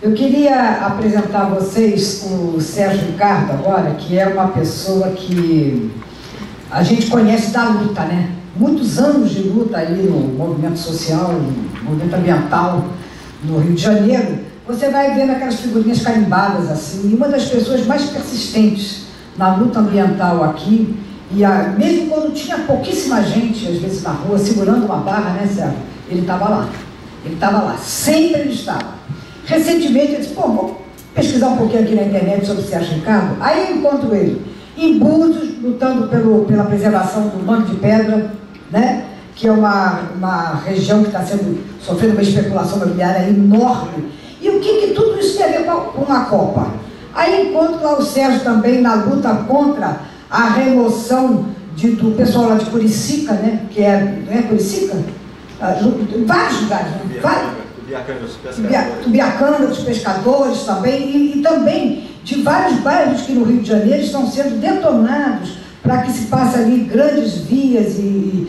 Eu queria apresentar a vocês o Sérgio Ricardo agora, que é uma pessoa que a gente conhece da luta, né? Muitos anos de luta aí no movimento social, no movimento ambiental no Rio de Janeiro. Você vai vendo aquelas figurinhas carimbadas assim, e uma das pessoas mais persistentes na luta ambiental aqui, e mesmo quando tinha pouquíssima gente, às vezes na rua, segurando uma barra, né, Sérgio? Ele estava lá. Ele estava lá, sempre ele estava. Recentemente eu disse, pô, vou pesquisar um pouquinho aqui na internet sobre o Sérgio Ricardo. Aí eu encontro ele em Búzios, lutando pela preservação do Mangue de Pedra, né? Que é uma região que está sofrendo uma especulação imobiliária enorme. E o que tudo isso tem a ver com a Copa? Aí encontro lá o Sérgio também na luta contra a remoção do pessoal lá de Curicica, né? Que não é Curicica? Vários lugares, né? Tubiacana dos pescadores também, e também de vários bairros que no Rio de Janeiro estão sendo detonados para que se passe ali grandes vias de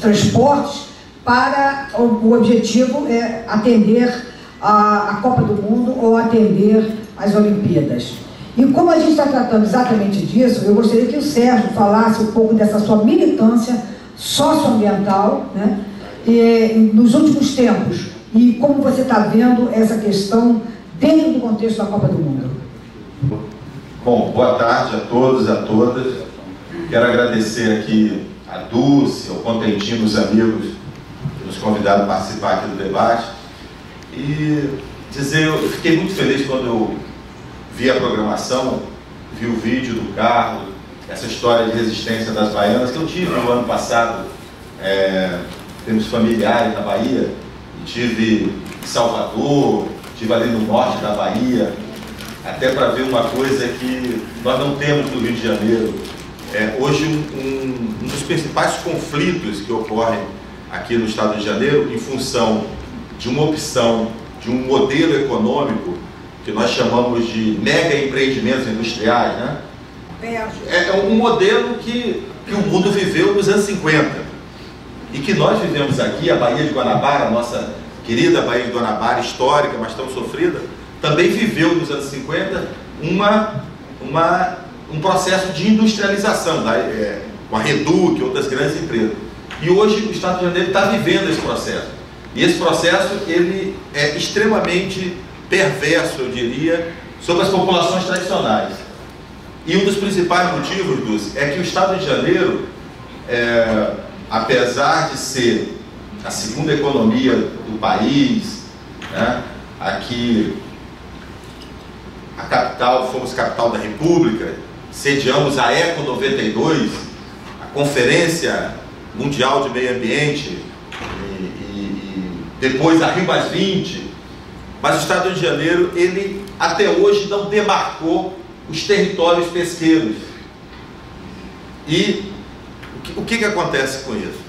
transportes para o objetivo é atender a Copa do Mundo ou atender as Olimpíadas. E como a gente está tratando exatamente disso, eu gostaria que o Sérgio falasse um pouco dessa sua militância socioambiental, né, nos últimos tempos, e como você está vendo essa questão dentro do contexto da Copa do Mundo. Bom, boa tarde a todos e a todas. Quero agradecer aqui a Dulce, ao Contentinho, os amigos que nos convidaram a participar aqui do debate. E dizer, eu fiquei muito feliz quando eu vi a programação, vi o vídeo do carro, essa história de resistência das baianas, que eu tive no ano passado, temos familiares na Bahia, e tive em Salvador, tive ali no norte da Bahia, até para ver uma coisa que nós não temos no Rio de Janeiro. Hoje um dos principais conflitos que ocorrem aqui no estado de Janeiro, em função de uma opção, de um modelo econômico, que nós chamamos de mega empreendimentos industriais, né? É um modelo que o mundo viveu nos anos 50 e que nós vivemos aqui, a Baía de Guanabara, a nossa querida Baía de Guanabara, histórica, mas tão sofrida, também viveu nos anos 50 um processo de industrialização, com a Reduc e outras grandes empresas. E hoje o estado de Janeiro está vivendo esse processo. E esse processo ele é extremamente perverso, eu diria, sobre as populações tradicionais. E um dos principais motivos, Dulce, é que o estado de Janeiro, apesar de ser a segunda economia do país, né, aqui a capital, fomos capital da República, sediamos a Eco 92, a Conferência Mundial de Meio Ambiente, e depois a Rio +20, mas o estado de Janeiro, ele até hoje não demarcou os territórios pesqueiros. E o que acontece com isso?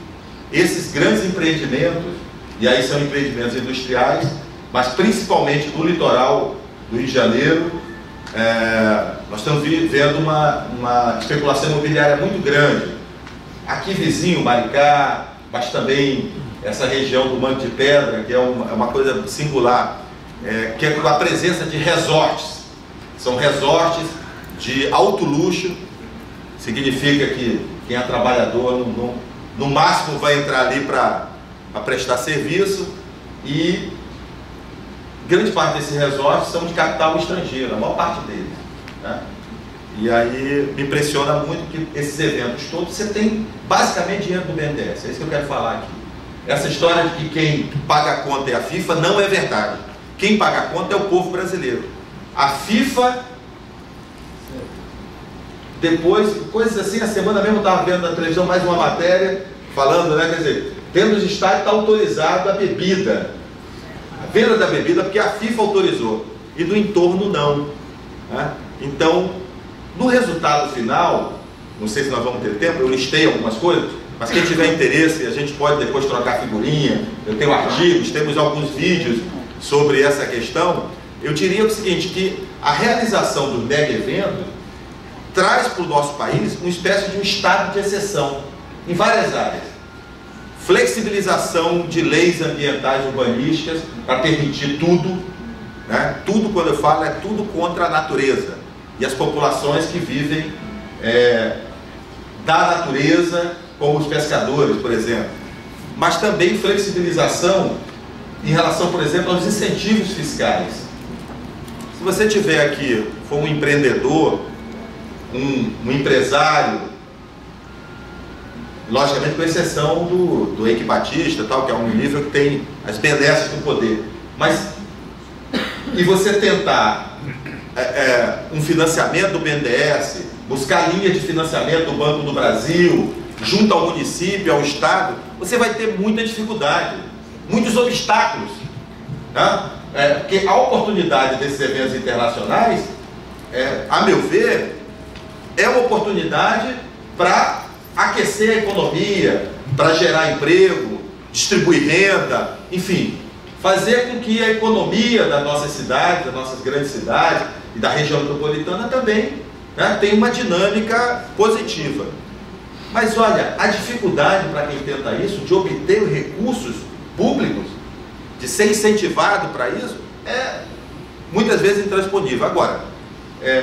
Esses grandes empreendimentos, e aí são empreendimentos industriais, mas principalmente no litoral do Rio de Janeiro, nós estamos vendo uma especulação imobiliária muito grande. Aqui vizinho, Maricá, mas também essa região do Mangue de Pedra, que é uma coisa singular, que é com a presença de resorts. São resorts de alto luxo, significa que quem é trabalhador no máximo vai entrar ali para prestar serviço, e grande parte desses resorts são de capital estrangeiro, a maior parte deles, né? E aí me impressiona muito que esses eventos todos, você tem basicamente dinheiro do BNDES, é isso que eu quero falar aqui. Essa história de que quem paga a conta é a FIFA não é verdade. Quem paga a conta é o povo brasileiro. A FIFA, depois, coisas assim, a semana mesmo eu estava vendo na televisão mais uma matéria falando, né, quer dizer, dentro dos estádios está autorizado a bebida, a venda da bebida, porque a FIFA autorizou, e no entorno não, né? Então, no resultado final, não sei se nós vamos ter tempo, eu listei algumas coisas, mas quem tiver interesse, a gente pode depois trocar figurinha, eu tenho artigos, temos alguns vídeos sobre essa questão. Eu diria o seguinte, que a realização do mega evento traz para o nosso país uma espécie de um estado de exceção, em várias áreas. Flexibilização de leis ambientais urbanísticas para permitir tudo, né? Tudo, quando eu falo, é tudo contra a natureza e as populações que vivem da natureza, como os pescadores, por exemplo. Mas também flexibilização em relação, por exemplo, aos incentivos fiscais. Se você tiver aqui, for um empreendedor, um empresário, logicamente com exceção do Eike Batista, tal, que é um nível que tem as benesses do poder, mas e você tentar um financiamento do BNDES, buscar linha de financiamento do Banco do Brasil, junto ao município, ao Estado, você vai ter muita dificuldade, muitos obstáculos, né? Porque a oportunidade desses eventos internacionais, a meu ver, é uma oportunidade para aquecer a economia, para gerar emprego, distribuir renda, enfim, fazer com que a economia da nossa cidade, das nossas grandes cidades e da região metropolitana também, né, tenha uma dinâmica positiva. Mas olha, a dificuldade para quem tenta isso, de obter recursos públicos, de ser incentivado para isso, é muitas vezes intransponível. Agora,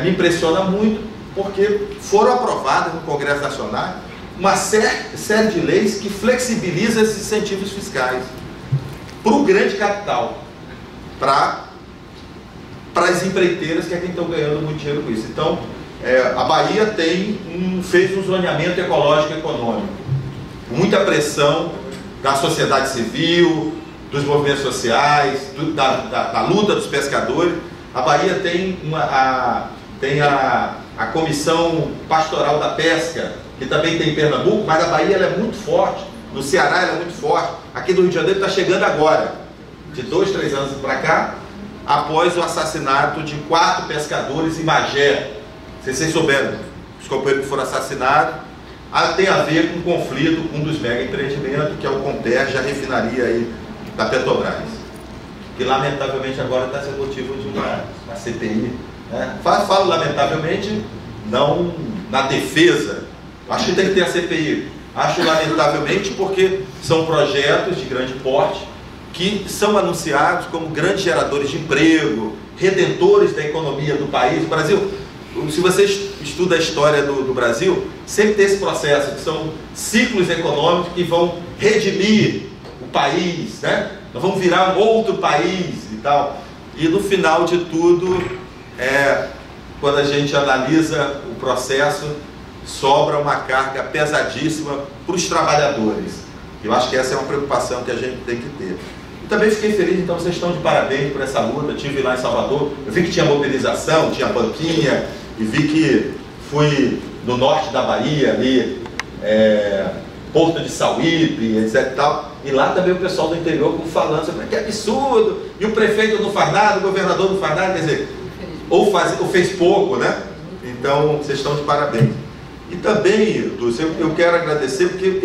me impressiona muito porque foram aprovadas no Congresso Nacional uma série de leis que flexibilizam esses incentivos fiscais para o grande capital, para as empreiteiras, que é quem estão ganhando muito dinheiro com isso. Então, a Bahia fez um zoneamento ecológico e econômico, com muita pressão da sociedade civil, dos movimentos sociais, da luta dos pescadores. A Bahia tem a Comissão Pastoral da Pesca, que também tem em Pernambuco, mas a Bahia ela é muito forte, no Ceará ela é muito forte, aqui no Rio de Janeiro está chegando agora, de 2, 3 anos para cá, após o assassinato de 4 pescadores em Magé. Se vocês souberam, os companheiros que foram assassinados, tem a ver com um conflito com um dos mega empreendimentos, que é o Comperj, a refinaria aí da Petrobras, que lamentavelmente agora está sendo motivo de uma CPI. Né? Falo lamentavelmente, não na defesa, acho que tem que ter a CPI. Acho lamentavelmente porque são projetos de grande porte que são anunciados como grandes geradores de emprego, redentores da economia do país. O Brasil, se você estuda a história do Brasil, sempre tem esse processo, que são ciclos econômicos que vão redimir o país, né? Nós vamos virar um outro país e tal. E no final de tudo, quando a gente analisa o processo, sobra uma carga pesadíssima para os trabalhadores. Eu acho que essa é uma preocupação que a gente tem que ter. E também fiquei feliz, então vocês estão de parabéns por essa luta. Eu estive lá em Salvador, eu vi que tinha mobilização, tinha banquinha, e vi que fui no norte da Bahia, ali, Porto de Sauípe, etc e tal, e lá também o pessoal do interior falando sobre que absurdo, e o prefeito não faz nada, o governador não faz nada, quer dizer, ou fez pouco, né? Então, vocês estão de parabéns. E também, Dulce, eu quero agradecer, porque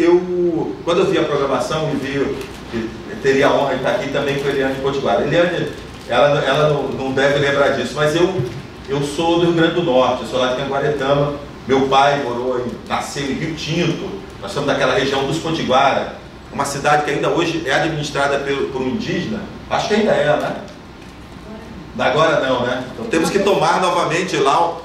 quando eu vi a programação e vi que teria a honra de estar aqui também com a Eliane Potiguara. Eliane, ela não deve lembrar disso, mas eu sou do Rio Grande do Norte, eu sou lá de Canguaretama. Meu pai nasceu em Rio Tinto, nós somos daquela região dos Potiguara, uma cidade que ainda hoje é administrada por um indígena, acho que ainda é, né? Agora não, né? Então temos que tomar novamente lá,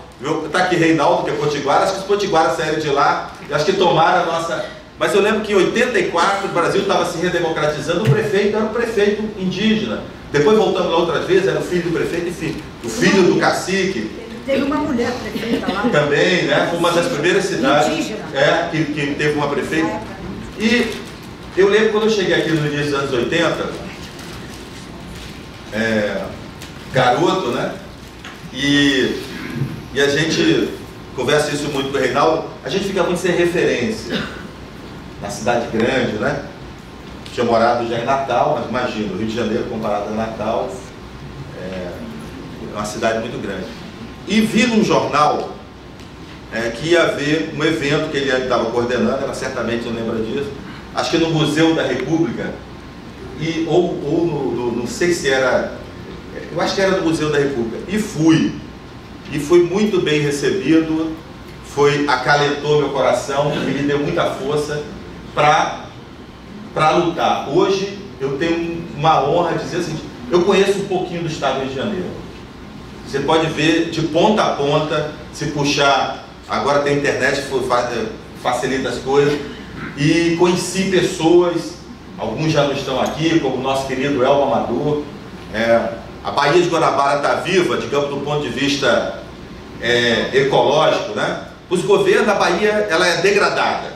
está aqui Reinaldo, que é Potiguara, acho que os Potiguara saíram de lá, acho que tomaram a nossa... Mas eu lembro que em 84 o Brasil estava se redemocratizando, o prefeito era um prefeito indígena. Depois, voltando lá outras vezes, era o filho do prefeito, enfim, o filho do cacique. Teve uma mulher prefeita lá. Também, né? Foi uma das primeiras cidades que teve uma prefeita. E eu lembro quando eu cheguei aqui no início dos anos 80, garoto, né? E a gente conversa isso muito com o Reinaldo, a gente fica muito sem referência. Na cidade grande, né? Tinha morado já em Natal, mas imagina, o Rio de Janeiro comparado a Natal, é uma cidade muito grande. E vi num jornal que ia haver um evento que ele estava coordenando, ela certamente não lembra disso, acho que no Museu da República, não sei se era, eu acho que era no Museu da República, e fui muito bem recebido, acalentou meu coração, me deu muita força para lutar. Hoje eu tenho uma honra de dizer assim, Eu conheço um pouquinho do estado do Rio de Janeiro. Você pode ver de ponta a ponta, se puxar, agora tem internet, facilita as coisas, e conheci pessoas, alguns já não estão aqui, como o nosso querido Elmo Amador. A Baía de Guanabara está viva, digamos, do ponto de vista ecológico, né? Os governos da Bahia, ela é degradada,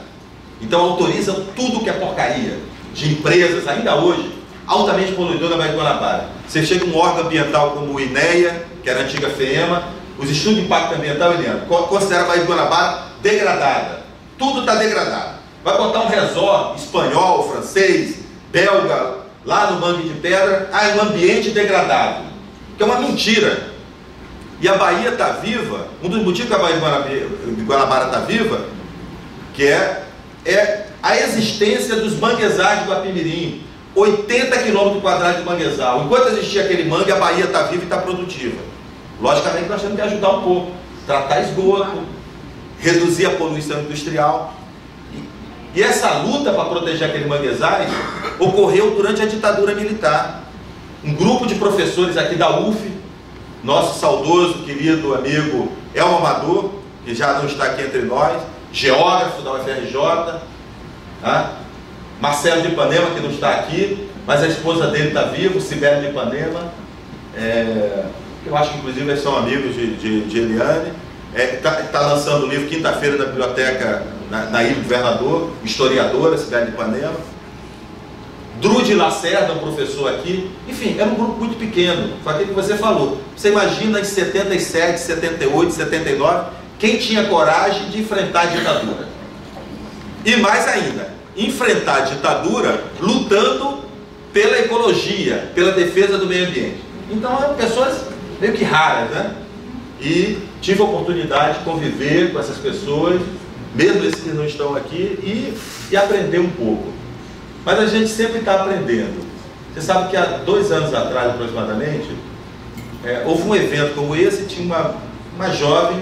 então autorizam tudo que é porcaria, de empresas, ainda hoje, altamente poluidor na Baía de Guanabara. Você chega um órgão ambiental como o INEA, que era a antiga FEMA, os estudos de impacto ambiental, considera a Baía de Guanabara degradada. Tudo está degradado. Vai botar um resort espanhol, francês, belga, lá no Mangue de Pedra, é um ambiente degradado, que é uma mentira. E a Bahia está viva, um dos motivos que a Baía de Guanabara está viva, que é a existência dos manguezais de Guapimirim. 80 km² de manguezal. Enquanto existir aquele mangue, a Bahia está viva e está produtiva. Logicamente nós temos que ajudar um pouco, tratar esgoto, reduzir a poluição industrial. E essa luta para proteger aquele manguezais ocorreu durante a ditadura militar. Um grupo de professores aqui da UF, nosso saudoso, querido amigo Elmo Amador, que já não está aqui entre nós, geógrafo da UFRJ, tá? Marcelo de Ipanema, que não está aqui, mas a esposa dele está viva, Sibeli de Ipanema, eu acho que inclusive eles são amigos de Eliane, está lançando o livro quinta-feira na biblioteca, na Ilha do Governador, historiadora, Sibeli de Ipanema. Drude Lacerda, um professor aqui. Enfim, era um grupo muito pequeno, foi aquilo que você falou. Você imagina em 77, 78, 79, quem tinha coragem de enfrentar a ditadura. E mais ainda, enfrentar a ditadura lutando pela ecologia, pela defesa do meio ambiente. Então eram pessoas meio que raras, né? E tive a oportunidade de conviver com essas pessoas, mesmo esses que não estão aqui, e aprender um pouco. Mas a gente sempre está aprendendo. Você sabe que há 2 anos atrás, aproximadamente, houve um evento como esse, tinha uma jovem,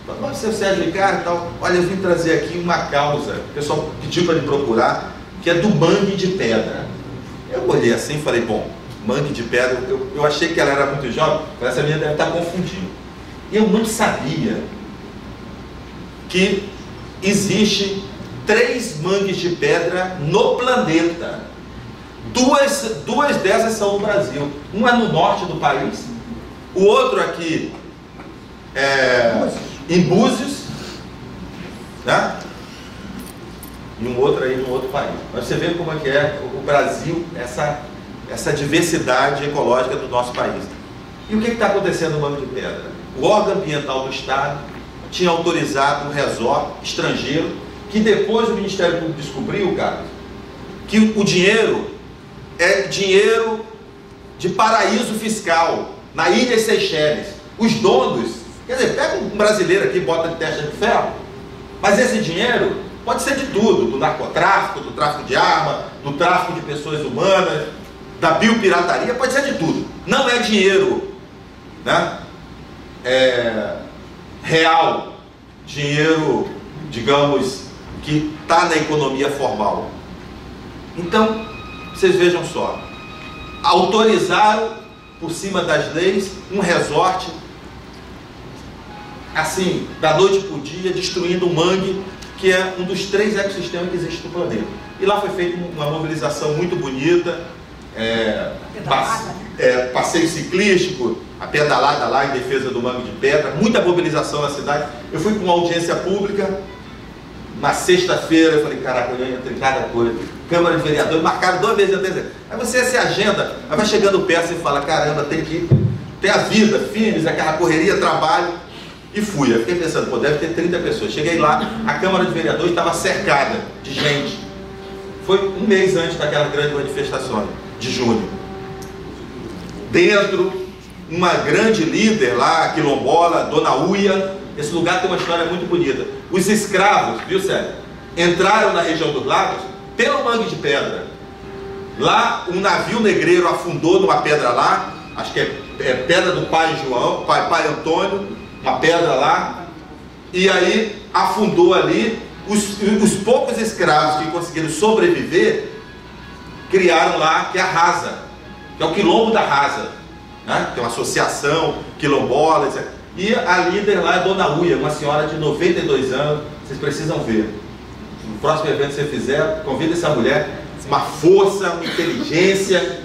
falou: seu Sérgio Ricardo, tal, olha, eu vim trazer aqui uma causa, o pessoal pediu para me procurar, que é do Mangue de Pedra. Eu olhei assim e falei: bom, Mangue de Pedra, eu achei que ela era muito jovem, mas essa menina deve estar confundindo. E eu não sabia que existe 3 mangues de pedra no planeta. Duas dessas são no Brasil. Uma no norte do país, o outro aqui em Búzios, né? E um outro aí no outro país. Mas você vê como é que é o Brasil, essa diversidade ecológica do nosso país. E o que está acontecendo no Mangue de Pedra? O órgão ambiental do Estado tinha autorizado um resort estrangeiro, que depois o Ministério Público descobriu, cara, que o dinheiro é dinheiro de paraíso fiscal, na Ilha Seychelles. Os donos, quer dizer, pega um brasileiro aqui e bota de testa de ferro, mas esse dinheiro pode ser de tudo, do narcotráfico, do tráfico de arma, do tráfico de pessoas humanas, da biopirataria, pode ser de tudo. Não é dinheiro, né, real, dinheiro, digamos, que está na economia formal. Então, vocês vejam só, autorizaram, por cima das leis, um resort, assim, da noite para o dia, destruindo o mangue, que é um dos 3 ecossistemas que existem no planeta. E lá foi feita uma mobilização muito bonita, passeio ciclístico, a pedalada lá em defesa do Mangue de Pedra, muita mobilização na cidade. Eu fui para uma audiência pública, na sexta-feira, eu falei: caraca, eu entro em cada coisa. Câmara de Vereadores, marcaram 2 vezes de antecedência. Aí você se agenda, aí vai chegando perto e fala: caramba, tem que ter a vida, filhos, aquela correria, trabalho. E fui. Eu fiquei pensando: pô, deve ter 30 pessoas. Cheguei lá, a Câmara de Vereadores estava cercada de gente. Foi 1 mês antes daquela grande manifestação de junho. Dentro, uma grande líder lá, quilombola, Dona Uia. Esse lugar tem uma história muito bonita. Os escravos, viu, Sérgio, entraram na região dos lagos pelo Mangue de Pedra. Lá, um navio negreiro afundou numa pedra lá, acho que é pedra do pai João, pai Antônio, uma pedra lá, e aí afundou ali. Os poucos escravos que conseguiram sobreviver criaram lá, que é a Rasa, que é o Quilombo da Rasa, né? Tem uma associação quilombola, etc. E a líder lá é Dona Uia, uma senhora de 92 anos, vocês precisam ver. No próximo evento que você fizer, convida essa mulher, uma força, uma inteligência,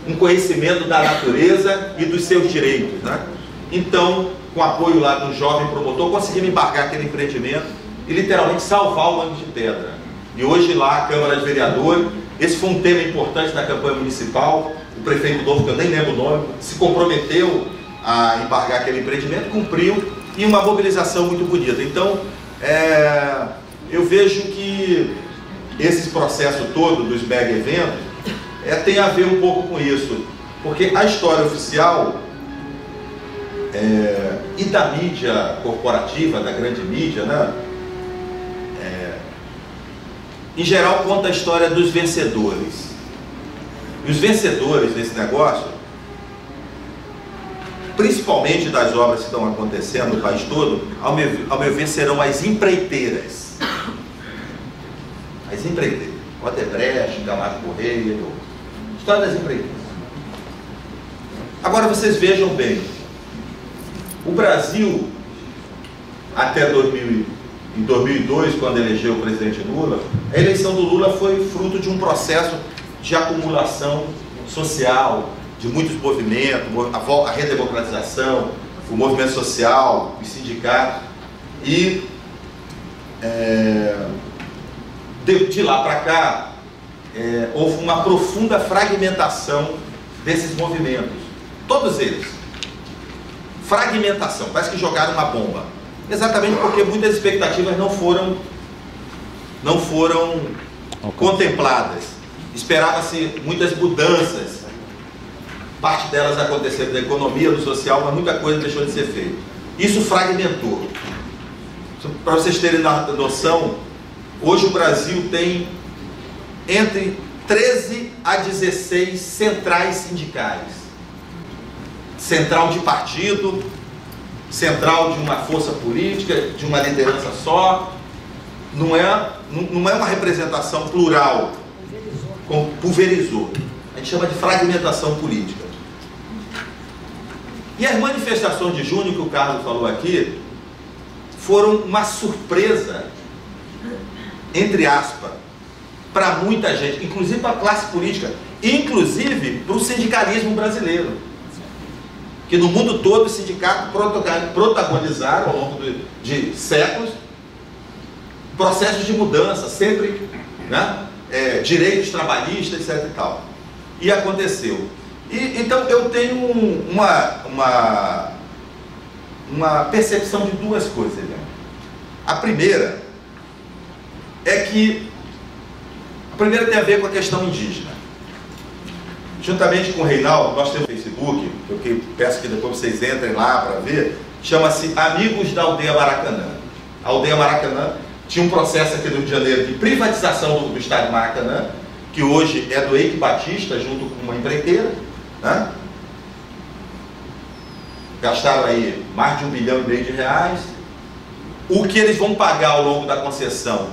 um conhecimento da natureza e dos seus direitos, né? Então, com o apoio lá do jovem promotor, conseguimos embarcar aquele empreendimento e literalmente salvar o Mangue de Pedra. E hoje lá, a Câmara de Vereadores, esse foi um tema importante na campanha municipal, o prefeito novo, que eu nem lembro o nome, se comprometeu a embargar aquele empreendimento, cumpriu, e uma mobilização muito bonita. Então, eu vejo que esse processo todo dos mega eventos tem a ver um pouco com isso, porque a história oficial e da mídia corporativa, da grande mídia, né, em geral conta a história dos vencedores. E os vencedores desse negócio, principalmente das obras que estão acontecendo no país todo, ao meu ver, serão as empreiteiras. As empreiteiras. Odebrecht, Camargo Correia, história das empreiteiras. Agora vocês vejam bem, o Brasil, até em 2002, quando elegeu o presidente Lula, a eleição do Lula foi fruto de um processo de acumulação social, de muitos movimentos, a redemocratização, o movimento social, os sindicatos, e de lá para cá houve uma profunda fragmentação desses movimentos, todos eles. Fragmentação, parece que jogaram uma bomba, exatamente porque muitas expectativas não foram contempladas. Esperava-se muitas mudanças, parte delas aconteceram na economia, no social, mas muita coisa deixou de ser feita. Isso fragmentou. Para vocês terem noção, hoje o Brasil tem entre 13 a 16 centrais sindicais. Central de partido, central de uma força política, de uma liderança só. Não é uma representação plural, pulverizou. A gente chama de fragmentação política. E as manifestações de junho, que o Carlos falou aqui, foram uma surpresa, entre aspas, para muita gente, inclusive para a classe política, inclusive para o sindicalismo brasileiro. Que no mundo todo os sindicatos protagonizaram, ao longo de séculos, processos de mudança, sempre, né? Direitos trabalhistas, etc. e tal. E aconteceu. Então eu tenho uma percepção de duas coisas, né? A primeira é que a primeira tem a ver com a questão indígena. Juntamente com o Reinaldo, nós temos um Facebook, eu peço que depois vocês entrem lá para ver, chama-se Amigos da Aldeia Maracanã. A Aldeia Maracanã tinha um processo aqui no Rio de Janeiro de privatização do estado de Maracanã, que hoje é do Eike Batista, junto com uma empreiteira, né? Gastaram aí mais de R$1,5 bilhão. O que eles vão pagar ao longo da concessão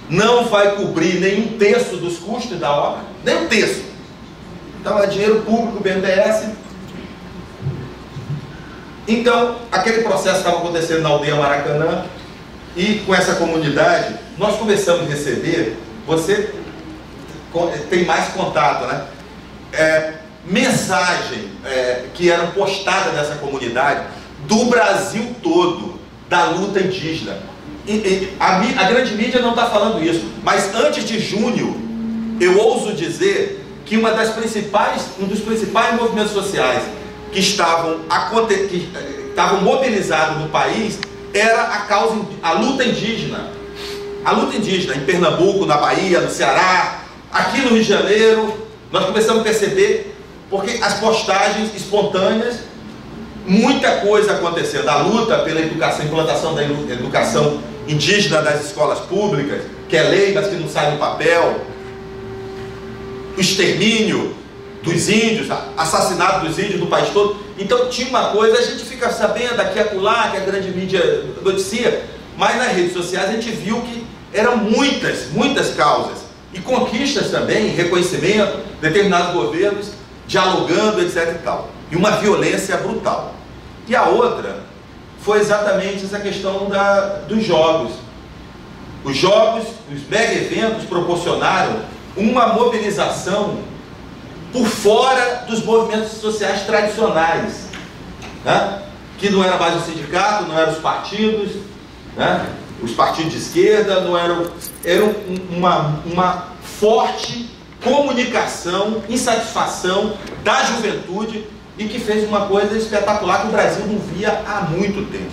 não vai cobrir nem um terço dos custos da obra, nem um terço. Então é dinheiro público, BNDES. Então, aquele processo estava acontecendo na Aldeia Maracanã, e com essa comunidade, nós começamos a receber, você tem mais contato, né? Mensagem que eram postadas nessa comunidade, do Brasil todo, da luta indígena. A grande mídia não está falando isso, mas antes de junho, eu ouso dizer que um dos principais movimentos sociais que estavam mobilizados no país era a luta indígena. A luta indígena em Pernambuco, na Bahia, no Ceará, aqui no Rio de Janeiro, nós começamos a perceber, porque as postagens espontâneas, muita coisa acontecendo. A luta pela educação, implantação da educação indígena das escolas públicas, que é lei, mas que não sai no papel. O extermínio dos índios, assassinato dos índios do país todo. Então tinha uma coisa, a gente fica sabendo aqui e acolá, que a grande mídia noticia, mas nas redes sociais a gente viu que eram muitas causas. E conquistas também, reconhecimento, determinados governos dialogando, etc. e tal. E uma violência brutal. E a outra foi exatamente essa questão dos jogos. Os jogos, os mega eventos proporcionaram uma mobilização por fora dos movimentos sociais tradicionais, né? Que não era mais o sindicato, não eram os partidos, né? Os partidos de esquerda, não eram, era uma forte comunicação, insatisfação da juventude, e que fez uma coisa espetacular que o Brasil não via há muito tempo.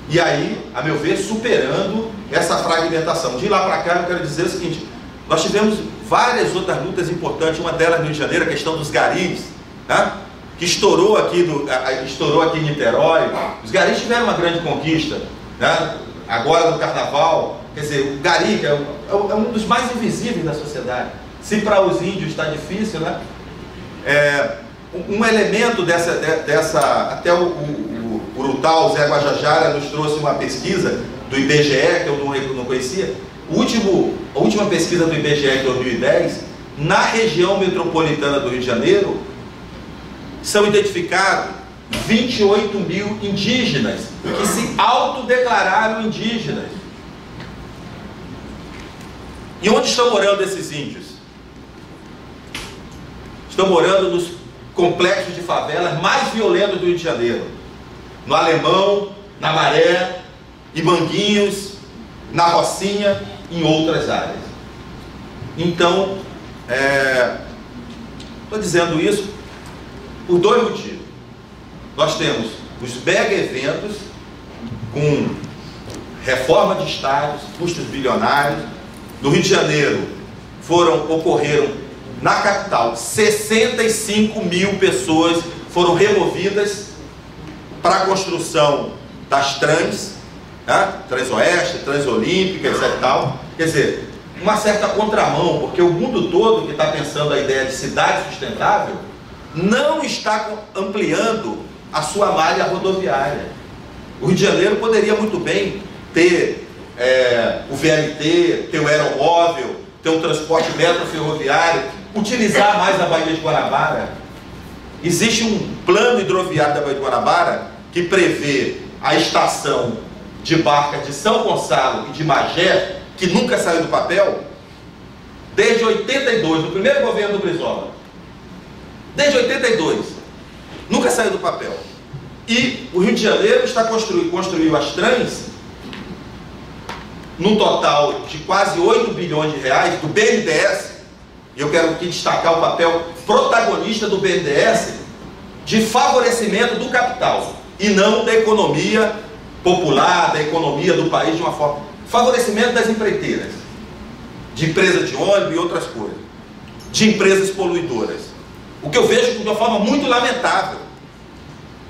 E aí, a meu ver, superando essa fragmentação. De lá para cá, eu quero dizer o seguinte: nós tivemos várias outras lutas importantes, uma delas no Rio de Janeiro, a questão dos garis, né? Que estourou aqui em Niterói. Os garis tiveram uma grande conquista, né? Agora no Carnaval. Quer dizer, o gari que é um dos mais invisíveis da sociedade. Se para os índios está difícil, né? Um elemento dessa até o Urutau, o Zé Guajajara nos trouxe uma pesquisa do IBGE, que eu não conhecia. A última pesquisa do IBGE de 2010, na região metropolitana do Rio de Janeiro, são identificados 28 mil indígenas que se autodeclararam indígenas. E onde estão morando esses índios? Estão morando nos complexos de favelas mais violentos do Rio de Janeiro. No Alemão, na Maré, em Manguinhos, na Rocinha, em outras áreas. Então, estou dizendo isso por dois motivos. Nós temos os mega eventos com reforma de estádios, custos bilionários. No Rio de Janeiro ocorreram na capital 65 mil pessoas foram removidas para a construção das trans, né? Transoeste, Transolímpica, etc. Tal. Quer dizer, uma certa contramão, porque o mundo todo que está pensando a ideia de cidade sustentável não está ampliando a sua malha rodoviária. O Rio de Janeiro poderia muito bem ter o VLT, ter o aeromóvel, ter um transporte metroferroviário, utilizar mais a Baía de Guanabara. Existe um plano hidroviário da Baía de Guanabara que prevê a estação de barca de São Gonçalo e de Magé, que nunca saiu do papel, desde 82, no primeiro governo do Brizola. Desde 82, nunca saiu do papel. E o Rio de Janeiro está construiu as trans num total de quase 8 bilhões de reais do BNDES. E eu quero aqui destacar o papel protagonista do BNDES de favorecimento do capital e não da economia popular, da economia do país de uma forma. Favorecimento das empreiteiras, de empresas de ônibus e outras coisas, de empresas poluidoras. O que eu vejo de uma forma muito lamentável.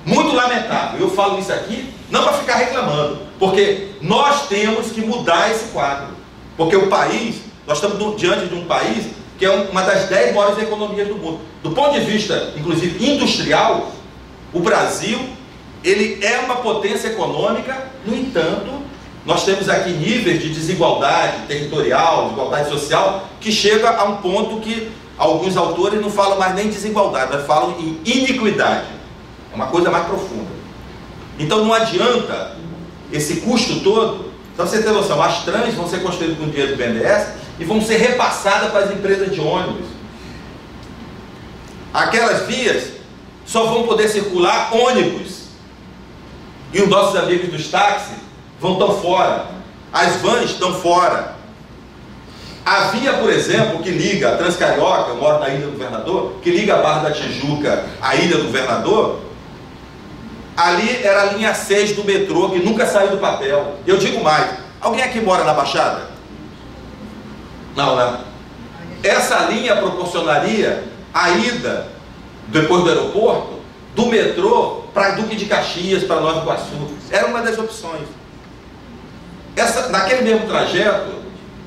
Muito lamentável. Eu falo isso aqui não para ficar reclamando, porque nós temos que mudar esse quadro. Porque o país, nós estamos diante de um país que é uma das 10 maiores economias do mundo. Do ponto de vista, inclusive, industrial, o Brasil, ele é uma potência econômica. No entanto, nós temos aqui níveis de desigualdade territorial, desigualdade social, que chega a um ponto que alguns autores não falam mais nem desigualdade, mas falam em iniquidade. É uma coisa mais profunda. Então não adianta esse custo todo. Então você tem noção, as trans vão ser construídas com dinheiro do BNDES e vão ser repassadas para as empresas de ônibus. Aquelas vias só vão poder circular ônibus. E os nossos amigos dos táxis estão fora. As vans estão fora. A via, por exemplo, que liga a Transcarioca, eu moro na Ilha do Governador, que liga a Barra da Tijuca à Ilha do Governador, ali era a linha 6 do metrô, que nunca saiu do papel. Eu digo mais, alguém aqui mora na Baixada? Não, né? Essa linha proporcionaria a ida, depois do aeroporto, do metrô para Duque de Caxias, para Nova Iguaçu. Era uma das opções. Naquele mesmo trajeto,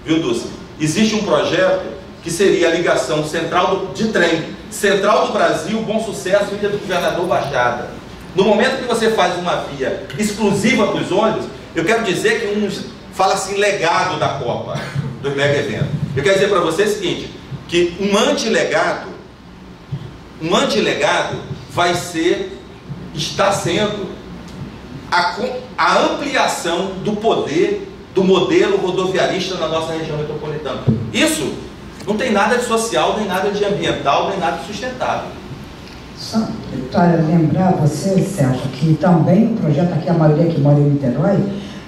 viu, Dulce, existe um projeto que seria a ligação central de trem, Central do Brasil, Bom Sucesso, Ilha do Governador, Baixada. No momento que você faz uma via exclusiva para os ônibus, eu quero dizer que uns fala assim, legado da Copa. dos mega eventos. Eu quero dizer para você o seguinte, que um antilegado está sendo a ampliação do poder do modelo rodoviarista na nossa região metropolitana. Isso não tem nada de social, nem nada de ambiental, nem nada de sustentável. Só, Vitória, lembrar você, Sérgio, que também o projeto aqui, a maioria que mora em Niterói,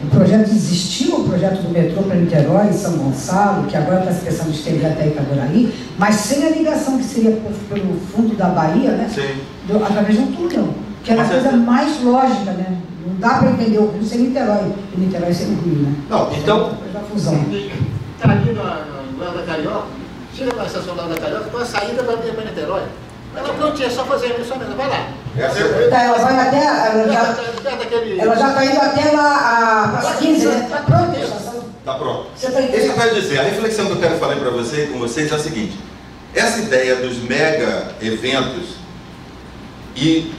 o projeto existiu, o projeto do metrô para Niterói, São Gonçalo, que agora está se pensando em estender até Itaboraí, mas sem a ligação que seria pelo fundo da Bahia, né? Sim. Através de um túnel, que era a coisa mais lógica, né? Não dá para entender o Rio sem Niterói, e Niterói sem o Rio, né? Não, então... A fusão. Está aqui no Largo da Carioca, chega na estação do Largo da Carioca, tem uma saída para vir para Niterói. Ela prontinha, só fazer isso mesmo, vai lá. Tá, ela vai até. Ela já está indo até lá a Praça 15, né? Está pronta a estação. Está pronto. Você está Isso que eu quero dizer, a reflexão que eu quero falar para você, com vocês é a seguinte: essa ideia dos mega eventos e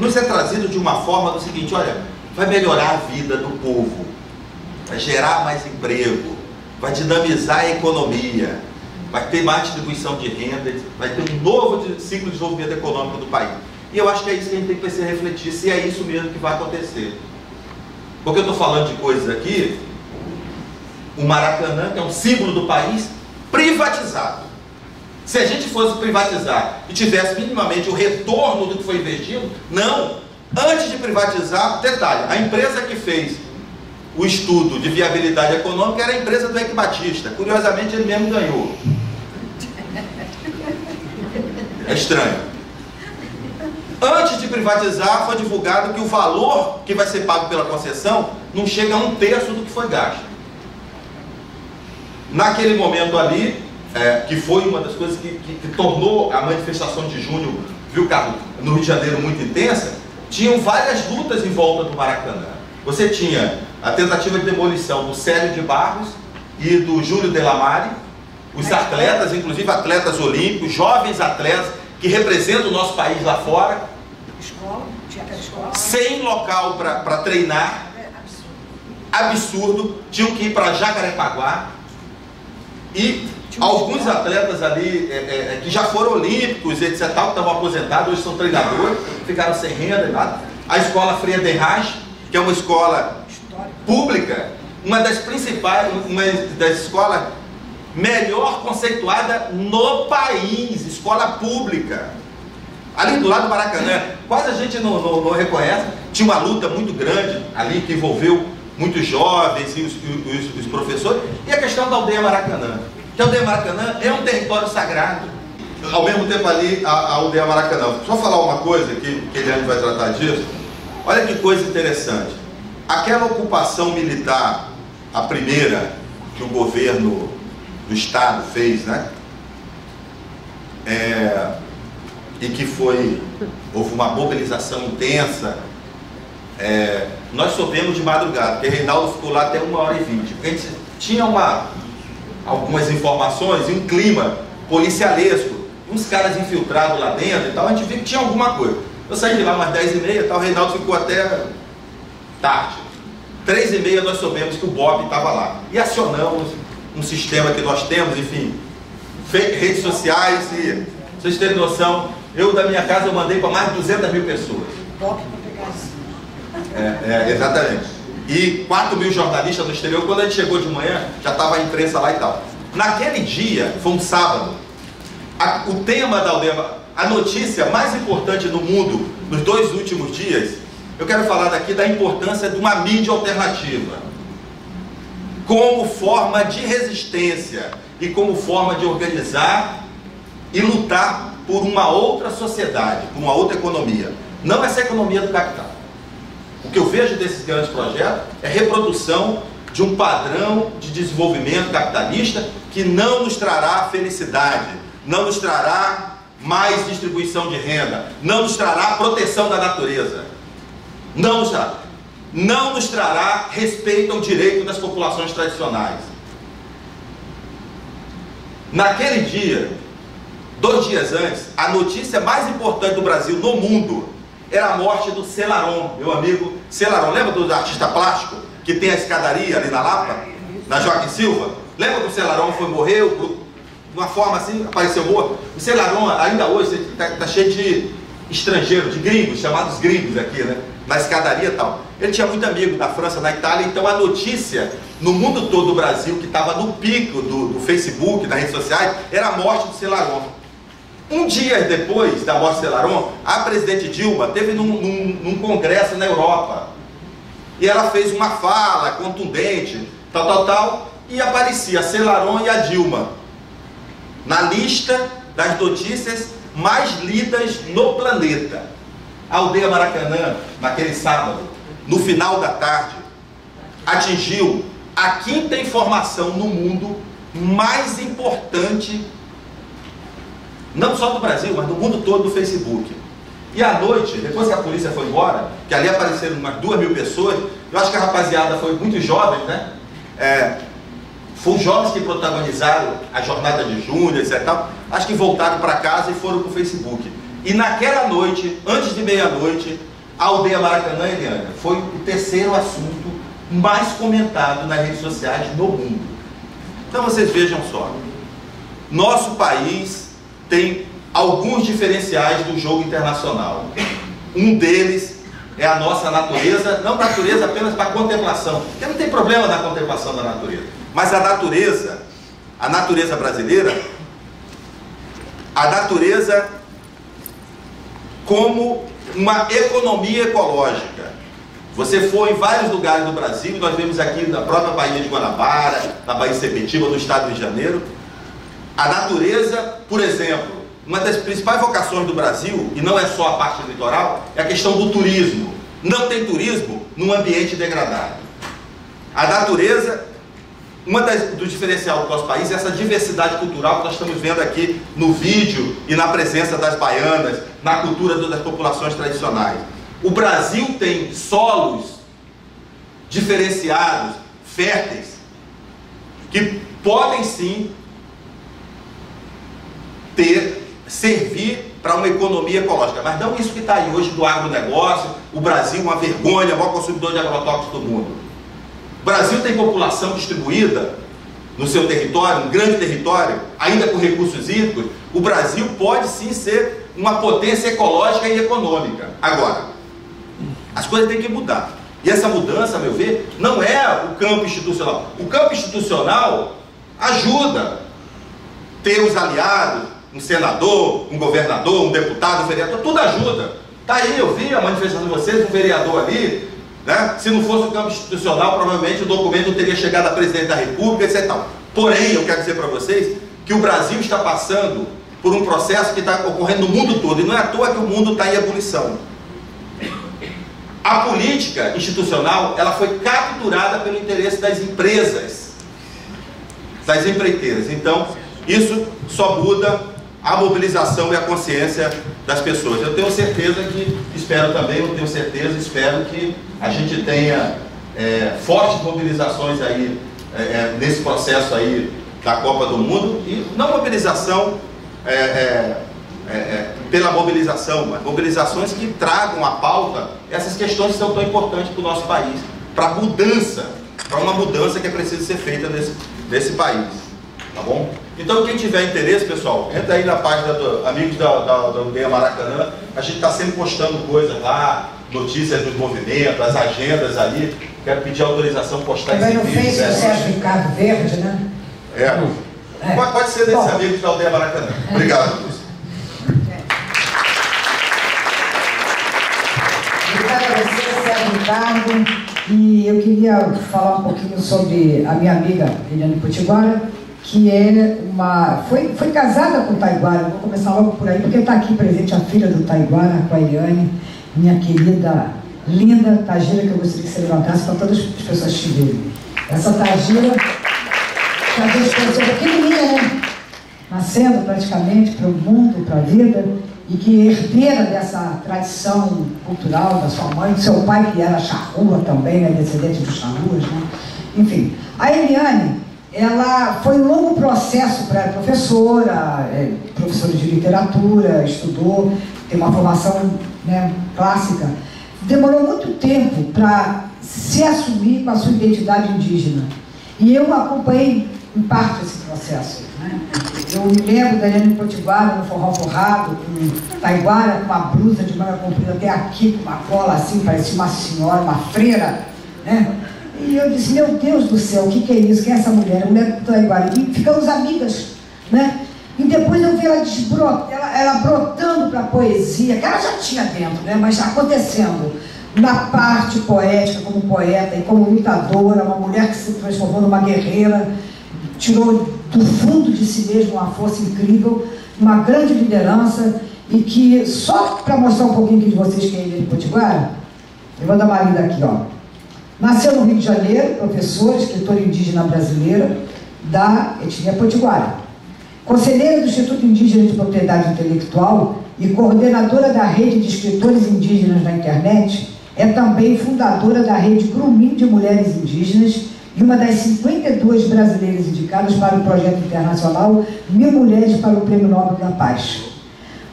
nos é trazido de uma forma do seguinte: olha, vai melhorar a vida do povo, vai gerar mais emprego, vai dinamizar a economia, vai ter mais distribuição de renda, vai ter um novo ciclo de desenvolvimento econômico do país. E eu acho que é isso que a gente tem que se refletir, se é isso mesmo que vai acontecer. Porque eu estou falando de coisas aqui, o Maracanã, que é um símbolo do país, privatizado. Se a gente fosse privatizar e tivesse minimamente o retorno do que foi investido, não. Antes de privatizar, detalhe, a empresa que fez o estudo de viabilidade econômica era a empresa do Eike Batista. Curiosamente, ele mesmo ganhou. É estranho. Antes de privatizar, foi divulgado que o valor que vai ser pago pela concessão não chega a 1/3 do que foi gasto. Naquele momento ali, que foi uma das coisas que tornou a manifestação de junho, viu, Carlos, no Rio de Janeiro muito intensa, tinham várias lutas em volta do Maracanã. Você tinha a tentativa de demolição do Célio de Barros e do Júlio Delamare, os atletas, inclusive atletas olímpicos, jovens atletas que representam o nosso país lá fora, Escola, tinha aquela escola. sem local para treinar, absurdo, tinham que ir para Jacarepaguá, e alguns atletas ali que já foram olímpicos, etc., que estavam aposentados, hoje são treinadores, ficaram sem renda e nada. A escola Friedenreich, que é uma escola pública, uma das principais, uma das escolas melhor conceituada no país, escola pública. Ali do lado do Maracanã, quase a gente não reconhece. Tinha uma luta muito grande ali que envolveu muitos jovens e os professores. E a questão da aldeia Maracanã. Que a aldeia Maracanã é um território sagrado. Ao mesmo tempo ali, a aldeia Maracanã. Só falar uma coisa, que Eliane vai tratar disso. Olha que coisa interessante. Aquela ocupação militar, a primeira que o governo do Estado fez, né? E que houve uma mobilização intensa. Nós soubemos de madrugada, porque Reinaldo ficou lá até 1h20. Porque a gente tinha algumas informações e um clima policialesco, uns caras infiltrados lá dentro e tal, a gente viu que tinha alguma coisa. Eu saí de lá umas 10h30 e tal, o Reinaldo ficou até tarde. 3h30 nós soubemos que o Bob estava lá. E acionamos um sistema que nós temos, enfim, redes sociais, e vocês terem noção, eu da minha casa eu mandei para mais de 200 mil pessoas. Bob para pegar assim. Exatamente. E 4 mil jornalistas no exterior. Quando a gente chegou de manhã, já estava a imprensa lá e tal. Naquele dia, foi um sábado, o tema da aldeia, a notícia mais importante no mundo nos 2 últimos dias, eu quero falar daqui da importância de uma mídia alternativa como forma de resistência e como forma de organizar e lutar por uma outra sociedade, por uma outra economia. Não essa economia do capital. O que eu vejo desses grandes projetos é reprodução de um padrão de desenvolvimento capitalista que não nos trará felicidade, não nos trará mais distribuição de renda, não nos trará proteção da natureza, não nos trará respeito ao direito das populações tradicionais. Naquele dia, 2 dias antes, a notícia mais importante do Brasil no mundo era a morte do Celarón, meu amigo Celarón. Lembra do artista plástico que tem a escadaria ali na Lapa? na Joaquim Silva. Lembra que o Celarón foi morrer, de uma forma assim, apareceu morto? O Celarón, ainda hoje, está cheio de estrangeiros, de gringos, chamados gringos aqui, né? Na escadaria e tal. Ele tinha muito amigo na França, na Itália, então a notícia no mundo todo do Brasil, que estava no pico do Facebook, das redes sociais, era a morte do Celarón. Um dia depois da morte do Celarón, a presidente Dilma teve num congresso na Europa. E ela fez uma fala contundente, tal, e aparecia Celarón e a Dilma na lista das notícias mais lidas no planeta. A Aldeia Maracanã, naquele sábado, no final da tarde, atingiu a 5ª informação no mundo mais importante, não só do Brasil, mas do mundo todo, do Facebook. E à noite, depois que a polícia foi embora, que ali apareceram umas 2.000 pessoas, eu acho que a rapaziada foi muito jovem, né? Foram jovens que protagonizaram a jornada de junho, etc. Acho que voltaram para casa e foram para o Facebook. E naquela noite, antes de meia-noite, a Aldeia Maracanã, Eliana, foi o 3º assunto mais comentado nas redes sociais no mundo. Então vocês vejam só, nosso país tem alguns diferenciais do jogo internacional. Um deles é a nossa natureza, não natureza apenas para contemplação, porque não tem problema na contemplação da natureza, mas a natureza brasileira, a natureza como uma economia ecológica. Você foi em vários lugares do Brasil, nós vemos aqui na própria Baía de Guanabara, na Baía de Sepetiba, no estado do Rio de Janeiro. A natureza, por exemplo, uma das principais vocações do Brasil, e não é só a parte litoral, é a questão do turismo. Não tem turismo num ambiente degradado. A natureza, dos diferenciais do nosso país é essa diversidade cultural que nós estamos vendo aqui no vídeo e na presença das baianas, na cultura das populações tradicionais. O Brasil tem solos diferenciados, férteis, que podem sim servir para uma economia ecológica, mas não isso que está aí hoje do agronegócio. O Brasil, uma vergonha, o maior consumidor de agrotóxicos do mundo. O Brasil tem população distribuída no seu território, um grande território, ainda com recursos hídricos. O Brasil pode sim ser uma potência ecológica e econômica. Agora, as coisas têm que mudar. E essa mudança, a meu ver, não é o campo institucional. O campo institucional ajuda ter os aliados, um senador, um governador, um deputado, um vereador, tudo ajuda. Tá aí, eu vi a manifestação de vocês, um vereador ali, né? Se não fosse o campo institucional, provavelmente o documento não teria chegado a presidente da República, etc. Porém, eu quero dizer para vocês que o Brasil está passando por um processo que está ocorrendo no mundo todo, e não é à toa que o mundo está em ebulição. A política institucional, ela foi capturada pelo interesse das empresas, das empreiteiras. Então, isso só muda a mobilização e a consciência das pessoas. Eu tenho certeza que, espero também, eu tenho certeza, espero que a gente tenha fortes mobilizações aí, nesse processo aí da Copa do Mundo, e não mobilização pela mobilização, mas mobilizações que tragam à pauta essas questões que são tão importantes para o nosso país, para a mudança, para uma mudança que é preciso ser feita nesse país, tá bom? Então, quem tiver interesse, pessoal, entra aí na página do Amigos da Aldeia Maracanã. A gente está sempre postando coisas lá, notícias dos movimentos, as agendas ali. Quero pedir autorização para postar também esse vídeo. Também não fez o Sérgio Ricardo Verde, né? Pode ser desse Amigos da Aldeia Maracanã. Obrigado, Lúcia. Obrigada a você, Sérgio Ricardo. E eu queria falar um pouquinho sobre a minha amiga Eliane Potiguara, que foi casada com o Taiguara. Vou começar logo por aí, porque está aqui presente a filha do Taiguara, com a Eliane, minha querida, linda Tagira, que eu gostaria que você levantasse para todas as pessoas te verem. Essa Tagira, que a gente conheceu pequenininha, né? Nascendo praticamente para o mundo, para a vida, e que herdeira dessa tradição cultural da sua mãe, do seu pai, que era charrua também, né? Descendente dos charruas, né? Enfim, a Eliane, ela foi um longo processo para ela, professora de literatura, estudou, tem uma formação, né, clássica. Demorou muito tempo para se assumir com a sua identidade indígena. E eu acompanhei em parte esse processo, né? Eu me lembro da Helene Potiguara no forró forrado, com taiguara, com uma blusa de manga comprida até aqui, com uma cola assim, parecia uma senhora, uma freira, né? E eu disse, meu Deus do céu, o que é isso? Quem é essa mulher? A mulher do taiguara. E ficamos amigas, né? E depois eu vi ela brotando para a poesia, que ela já tinha dentro, né? Mas acontecendo na parte poética, como poeta e como lutadora, uma mulher que se transformou numa guerreira, tirou do fundo de si mesma uma força incrível, uma grande liderança, e que, só para mostrar um pouquinho aqui de vocês quem é Helene Potiguara, eu vou dar uma lida aqui, ó. Nasceu no Rio de Janeiro, professora, escritora indígena brasileira da etnia Potiguara. Conselheira do Instituto Indígena de Propriedade Intelectual e coordenadora da rede de escritores indígenas na internet, é também fundadora da rede Grumim de Mulheres Indígenas e uma das 52 brasileiras indicadas para o projeto internacional 1000 Mulheres para o Prêmio Nobel da Paz.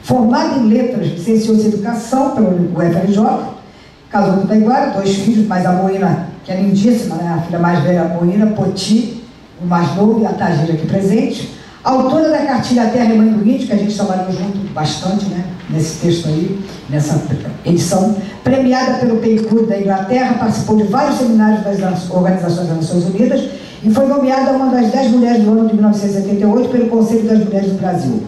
Formada em letras, licenciou-se em educação pelo UFRJ, casou com taiguara, 2 filhos, mas a Moína, que é lindíssima, né? A filha mais velha, a Moína, Poti, o mais novo, e a Tagira aqui presente. Autora da cartilha Terra e Mãe do Índio, que a gente trabalhou junto bastante, né? Nesse texto aí, nessa edição. Premiada pelo PEI Club da Inglaterra, participou de vários seminários das Organizações das Nações Unidas e foi nomeada uma das 10 mulheres do ano de 1978 pelo Conselho das Mulheres do Brasil.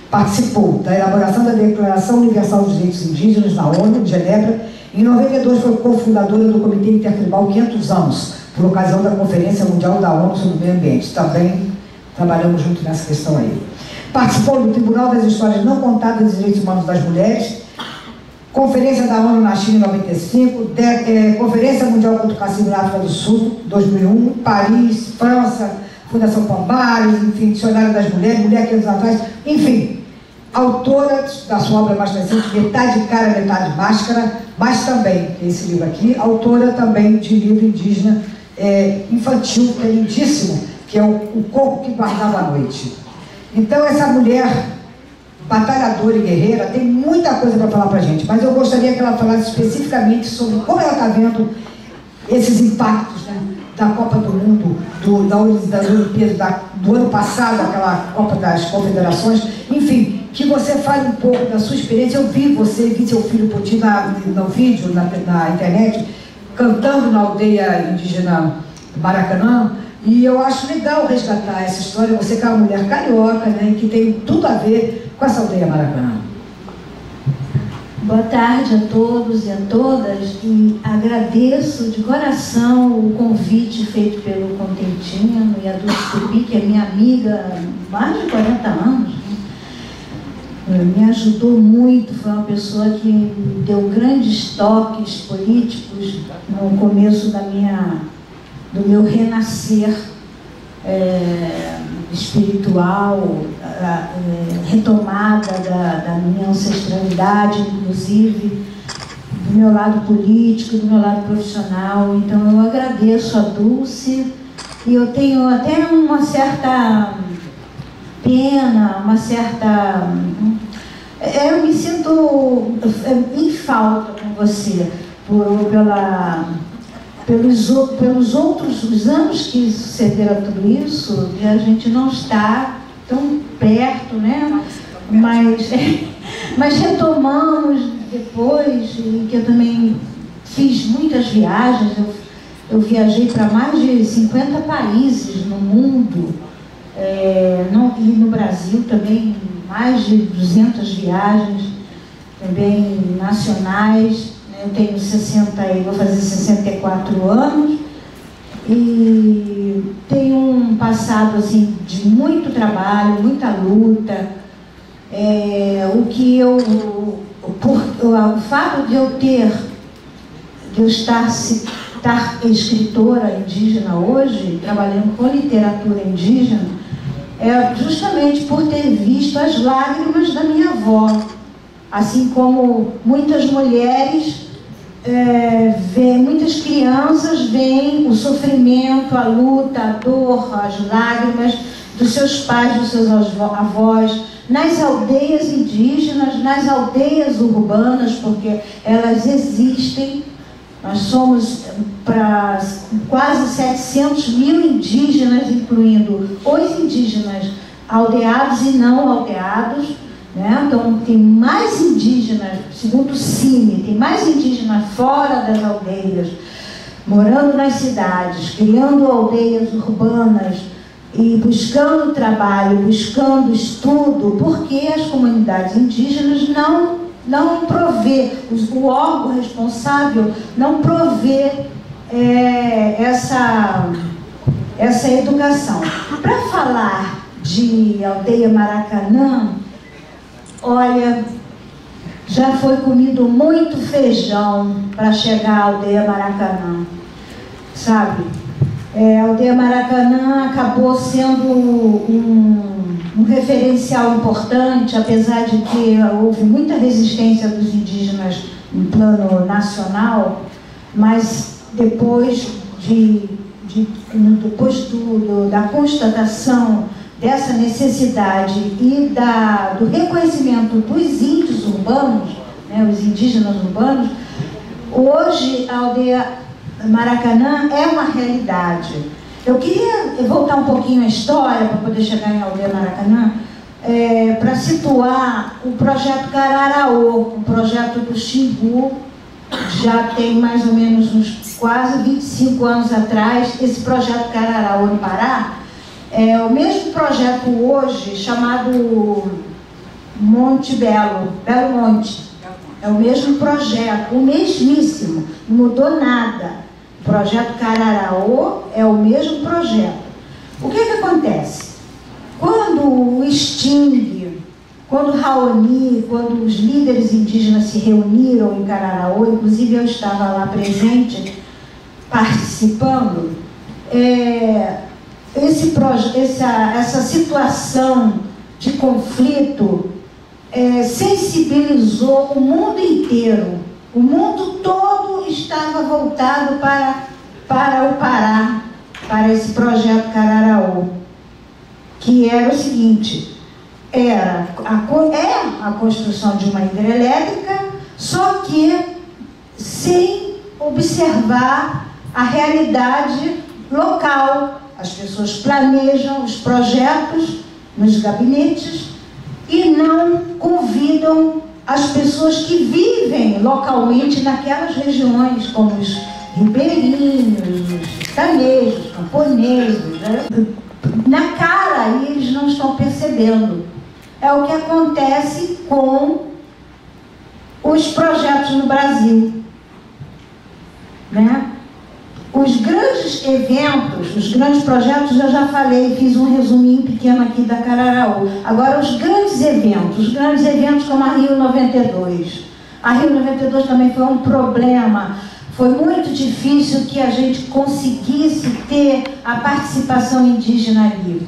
Participou da elaboração da Declaração Universal dos Direitos Indígenas na ONU, de Genebra. Em 92 foi cofundadora do Comitê Intertribal 500 anos, por ocasião da Conferência Mundial da ONU sobre o Meio Ambiente. Também trabalhamos junto nessa questão aí. Participou do Tribunal das Histórias Não Contadas dos Direitos Humanos das Mulheres, Conferência da ONU na China em 95, Conferência Mundial contra o Racismo na África do Sul, 2001, Paris, França, Fundação Palmares, enfim, Dicionário das Mulheres, Mulher 500 anos atrás, enfim, autora da sua obra mais recente, Metade Cara, Metade Máscara, mas também, esse livro aqui, autora também de livro indígena infantil, que é lindíssimo, que é o Corpo que Guardava a Noite. Então, essa mulher batalhadora e guerreira tem muita coisa para falar para a gente, mas eu gostaria que ela falasse especificamente sobre como ela está vendo esses impactos, né, da Copa do Mundo, das Olimpíadas do ano passado, aquela Copa das Confederações, enfim, que você fale um pouco da sua experiência. Eu vi seu filho Poti no vídeo, na internet, cantando na aldeia indígena Maracanã, e eu acho legal resgatar essa história, você que é uma mulher carioca, né, que tem tudo a ver com essa aldeia Maracanã. Boa tarde a todos e a todas, e agradeço de coração o convite feito pelo Contentino e a Dulce Tupi, que é minha amiga há mais de 40 anos, né? Me ajudou muito, foi uma pessoa que me deu grandes toques políticos no começo do meu renascer espiritual, retomada da minha ancestralidade, inclusive do meu lado político, do meu lado profissional. Então eu agradeço a Dulce, e eu tenho até uma certa pena, eu me sinto em falta com você pelos outros anos que sucederam a tudo isso, e a gente não está tão perto, né? Mas retomamos depois, e que eu também fiz muitas viagens, eu viajei para mais de 50 países no mundo, e no Brasil também, mais de 200 viagens, também nacionais. Eu tenho vou fazer 64 anos, e tenho um passado assim, de muito trabalho, muita luta. O fato de eu estar escritora indígena hoje, trabalhando com literatura indígena, é justamente por ter visto as lágrimas da minha avó, assim como muitas mulheres muitas crianças veem o sofrimento, a luta, a dor, as lágrimas dos seus pais, dos seus avós, nas aldeias indígenas, nas aldeias urbanas, porque elas existem. Nós somos para quase 700 mil indígenas, incluindo os indígenas aldeados e não aldeados, né? Então, tem mais indígenas, segundo o CIMI, tem mais indígenas fora das aldeias, morando nas cidades, criando aldeias urbanas e buscando trabalho, buscando estudo, porque as comunidades indígenas não provê, o órgão responsável não provê essa educação. Para falar de aldeia Maracanã, olha, já foi comido muito feijão para chegar à aldeia Maracanã, sabe? A aldeia Maracanã acabou sendo um referencial importante, apesar de que houve muita resistência dos indígenas no plano nacional, mas depois da constatação dessa necessidade e do reconhecimento dos índios urbanos, né, os indígenas urbanos, hoje a aldeia Maracanã é uma realidade. Eu queria voltar um pouquinho a história para poder chegar em aldeia Maracanã, para situar o projeto Cararaô, um projeto do Xingu, já tem mais ou menos uns quase 25 anos atrás. Esse projeto Cararaô no Pará é o mesmo projeto hoje chamado Monte Belo Monte. É o mesmo projeto, o mesmíssimo, não mudou nada. O projeto Cararaô é o mesmo projeto. O que acontece? Quando o Sting, quando o Raoni, quando os líderes indígenas se reuniram em Cararaô, inclusive eu estava lá presente, participando, essa situação de conflito sensibilizou o mundo inteiro. O mundo todo estava voltado para o Pará, para esse projeto Cararaô, que era o seguinte: é a construção de uma hidrelétrica, só que sem observar a realidade local. As pessoas planejam os projetos nos gabinetes e não convidam as pessoas que vivem localmente naquelas regiões, como os ribeirinhos, os sertanejos, os camponeses, né? Na cara, eles não estão percebendo. É o que acontece com os projetos no Brasil, né? Os grandes eventos, os grandes projetos, eu já falei, fiz um resuminho pequeno aqui da Cararaô. Agora, os grandes eventos como a Rio 92. A Rio 92 também foi um problema. Foi muito difícil que a gente conseguisse ter a participação indígena ali.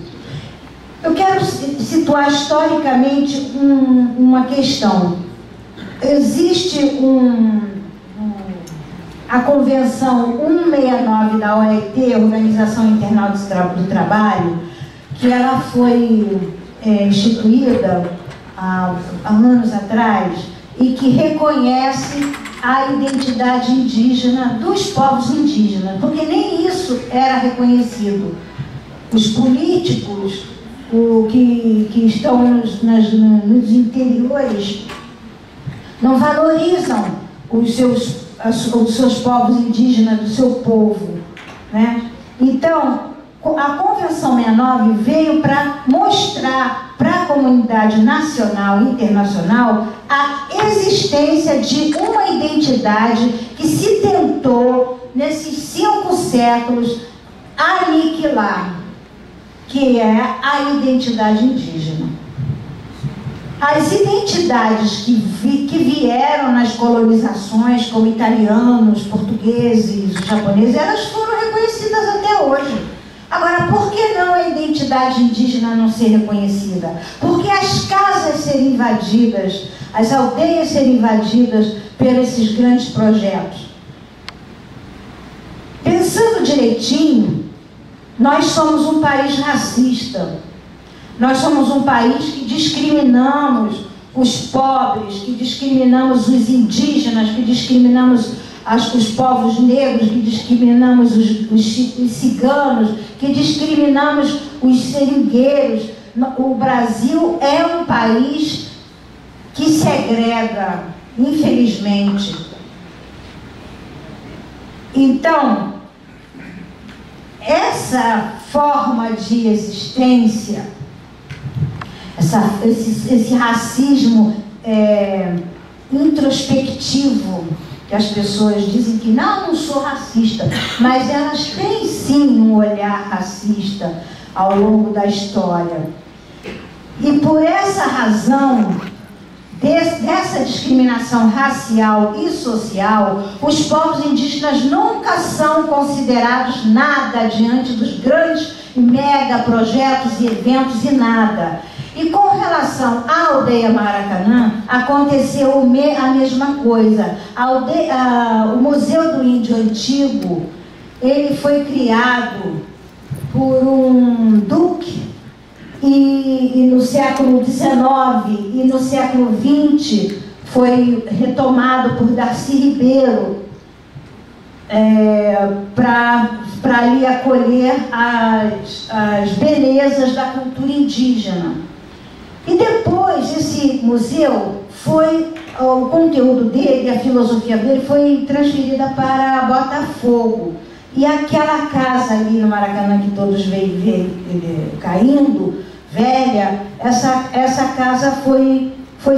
Eu quero situar historicamente uma questão. Existe a Convenção 169 da OIT, Organização Internacional do Trabalho, que ela foi instituída há anos atrás e que reconhece a identidade indígena dos povos indígenas, porque nem isso era reconhecido. Os políticos que estão nos interiores não valorizam os seus povos indígenas, do seu povo, né? Então, a Convenção 69 veio para mostrar para a comunidade nacional e internacional a existência de uma identidade que se tentou, nesses 5 séculos, aniquilar, que é a identidade indígena. As identidades que vieram nas colonizações, como italianos, portugueses, japoneses, elas foram reconhecidas até hoje. Agora, por que não a identidade indígena não ser reconhecida? Por que as casas serem invadidas, as aldeias serem invadidas por esses grandes projetos? Pensando direitinho, nós somos um país racista. Nós somos um país que discriminamos os pobres, que discriminamos os indígenas, que discriminamos os povos negros, que discriminamos os ciganos, que discriminamos os seringueiros. O Brasil é um país que segrega, infelizmente. Então, essa forma de existência, esse racismo introspectivo, que as pessoas dizem que não sou racista, mas elas têm sim um olhar racista ao longo da história. E por essa razão, dessa discriminação racial e social, os povos indígenas nunca são considerados nada diante dos grandes e mega projetos e eventos e nada. E com relação à aldeia Maracanã, aconteceu a mesma coisa. O Museu do Índio Antigo, ele foi criado por um duque, e no século XIX e no século XX foi retomado por Darcy Ribeiro para ali acolher as belezas da cultura indígena. E depois esse museu o conteúdo dele, a filosofia dele foi transferida para Botafogo. E aquela casa ali no Maracanã que todos veem caindo, velha, essa casa foi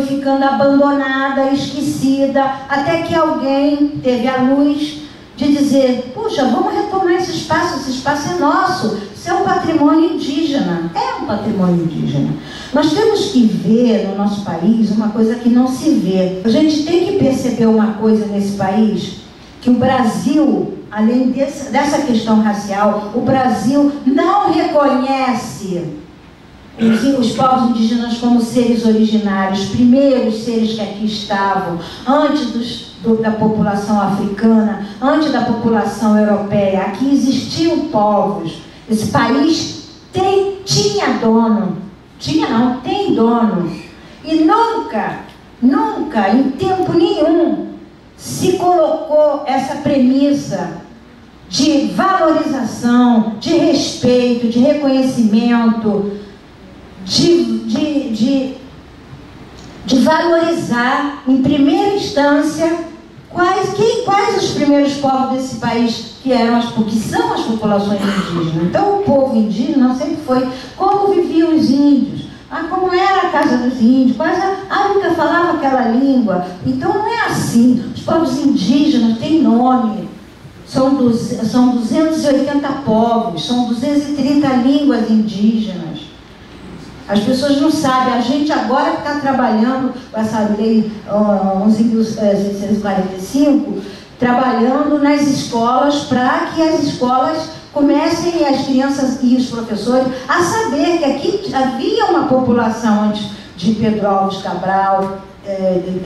ficando abandonada, esquecida, até que alguém teve a luz de dizer: puxa, vamos retomar esse espaço é nosso, isso é um patrimônio indígena, é um patrimônio indígena. Nós temos que ver no nosso país uma coisa que não se vê. A gente tem que perceber uma coisa nesse país, que o Brasil, além dessa questão racial, o Brasil não reconhece os povos indígenas como seres originários, primeiros seres que aqui estavam, antes da população africana, antes da população europeia. Aqui existiam povos. Esse país tinha dono. Tem dono. E nunca, em tempo nenhum, se colocou essa premissa de valorização, de respeito, de reconhecimento, de valorizar, em primeira instância, quais os primeiros povos desse país que são as populações indígenas. Então, o povo indígena sempre foi como viviam os índios, como era a casa dos índios, nunca falava aquela língua. Então, não é assim. Os povos indígenas têm nome. São 280 povos, são 230 línguas indígenas. As pessoas não sabem. A gente agora está trabalhando com essa lei 11.645, trabalhando nas escolas, para que as escolas comecem, as crianças e os professores, a saber que aqui havia uma população antes de Pedro Álvares Cabral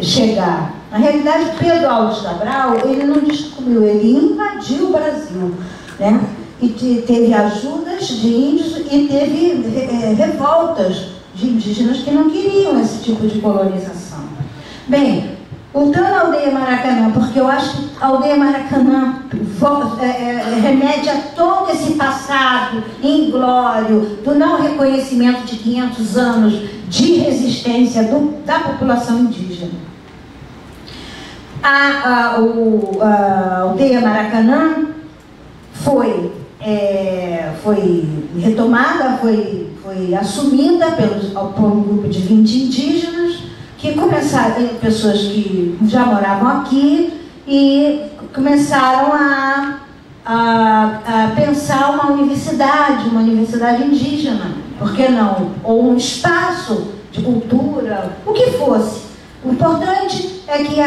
chegar. Na realidade, Pedro Álvares Cabral, ele não descobriu, ele invadiu o Brasil, né? E teve ajudas de índios e teve revoltas de indígenas que não queriam esse tipo de colonização. Bem, voltando à aldeia Maracanã, porque eu acho que a aldeia Maracanã remete a todo esse passado inglório do não reconhecimento de 500 anos de resistência da população indígena. A aldeia Maracanã foi retomada, foi assumida por um grupo de 20 indígenas que começaram, pessoas que já moravam aqui, e começaram a pensar uma universidade indígena, por que não? Ou um espaço de cultura, o que fosse. O importante é que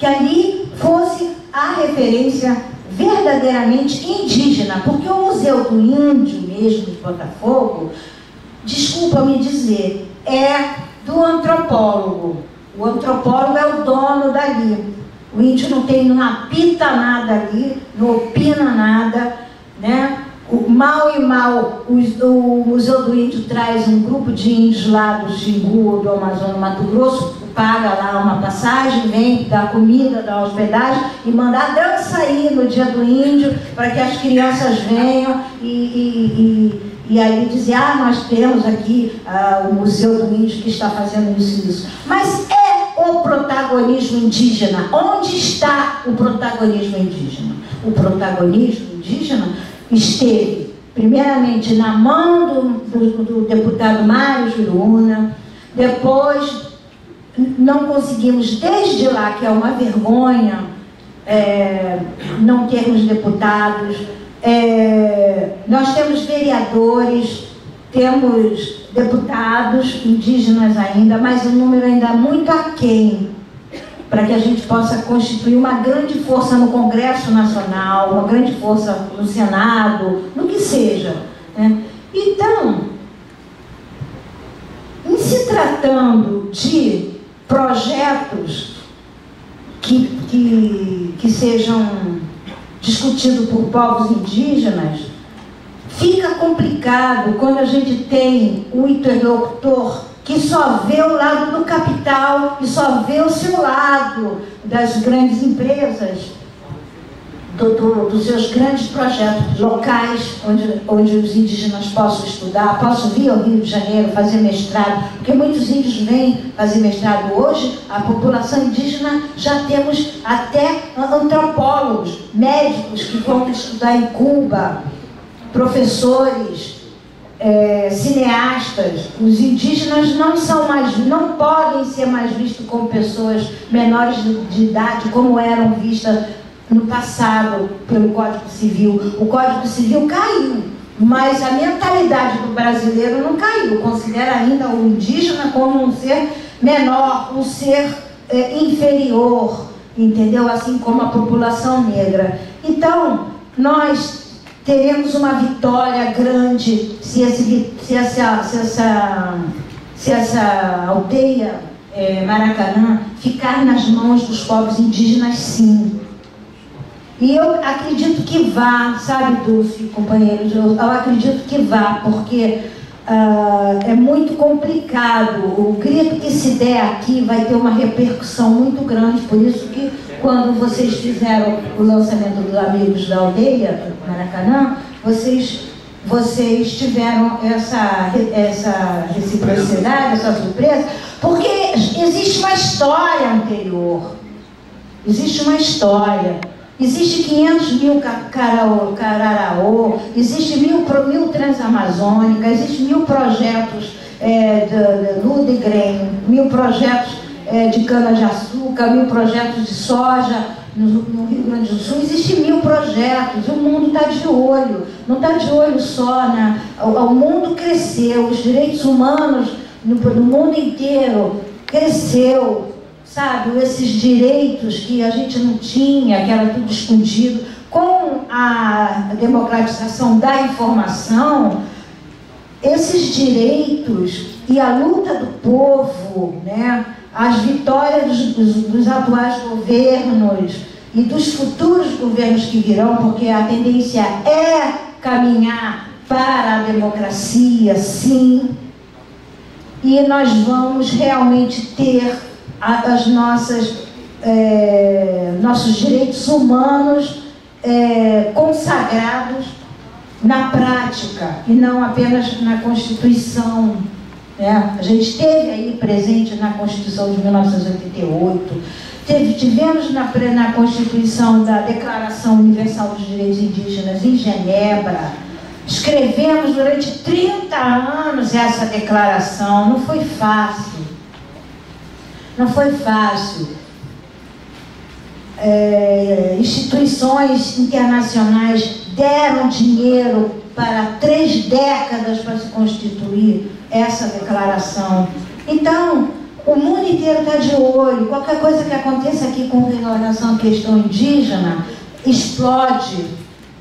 ali fosse a referência verdadeiramente indígena, porque o Museu do Índio mesmo de Botafogo, desculpa me dizer, é do antropólogo. O antropólogo é o dono dali. O índio não apita nada ali, não opina nada, né? Mal e mal, o Museu do Índio traz um grupo de índios lá do Xingu, do Amazonas, Mato Grosso. O paga lá uma passagem, vem dar comida, dar hospedagem e mandar dança aí no dia do índio para que as crianças venham e aí dizer, nós temos aqui o Museu do Índio que está fazendo isso e isso. Mas o protagonismo indígena. Onde está o protagonismo indígena? O protagonismo indígena esteve, primeiramente, na mão do deputado Mário Juruna, depois não conseguimos, desde lá, que é uma vergonha, não termos deputados. Nós temos vereadores, temos deputados indígenas ainda, mas o número ainda é muito aquém para que a gente possa constituir uma grande força no Congresso Nacional, uma grande força no Senado, no que seja, né? Então, em se tratando de projetos que sejam discutidos por povos indígenas, fica complicado quando a gente tem um interlocutor que só vê o lado do capital e só vê o seu lado das grandes empresas, dos seus grandes projetos locais, onde os indígenas possam estudar, possam vir ao Rio de Janeiro fazer mestrado, porque muitos índios vêm fazer mestrado hoje. A população indígena já temos até antropólogos, médicos que vão estudar em Cuba, professores, cineastas. Os indígenas não podem ser mais vistos como pessoas menores de idade, como eram vistas no passado pelo Código Civil. O Código Civil caiu, mas a mentalidade do brasileiro não caiu. Considera ainda o indígena como um ser menor, um ser inferior, entendeu? Assim como a população negra. Então, nós teremos uma vitória grande se essa aldeia Maracanã ficar nas mãos dos povos indígenas, sim. E eu acredito que vá, sabe, Dulce, companheiros, eu acredito que vá, porque é muito complicado. O grito que se der aqui vai ter uma repercussão muito grande, por isso que quando vocês fizeram o lançamento dos Amigos da Aldeia, Maracanã, vocês tiveram essa reciprocidade, essa surpresa, porque existe uma história anterior, existe uma história. Existe 500 mil Cararaô, existe mil Transamazônica, existe 1000 projetos de Ludegren, 1000 projetos de cana-de-açúcar, 1000 projetos de soja no Rio Grande do Sul. Existem 1000 projetos, o mundo está de olho, não está de olho só o mundo cresceu, os direitos humanos no mundo inteiro cresceu. Sabe, esses direitos que a gente não tinha, que era tudo escondido, com a democratização da informação, esses direitos e a luta do povo, né, as vitórias dos atuais governos e dos futuros governos que virão, porque a tendência é caminhar para a democracia, sim, e nós vamos realmente ter nossos direitos humanos consagrados na prática e não apenas na Constituição, né? A gente esteve aí presente na Constituição de 1988, tivemos na Constituição da Declaração Universal dos Direitos Indígenas em Genebra, escrevemos durante 30 anos essa declaração. Não foi fácil. Não foi fácil. Instituições internacionais deram dinheiro para 3 décadas para se constituir essa declaração. Então, o mundo inteiro está de olho. Qualquer coisa que aconteça aqui com relação à questão indígena, explode,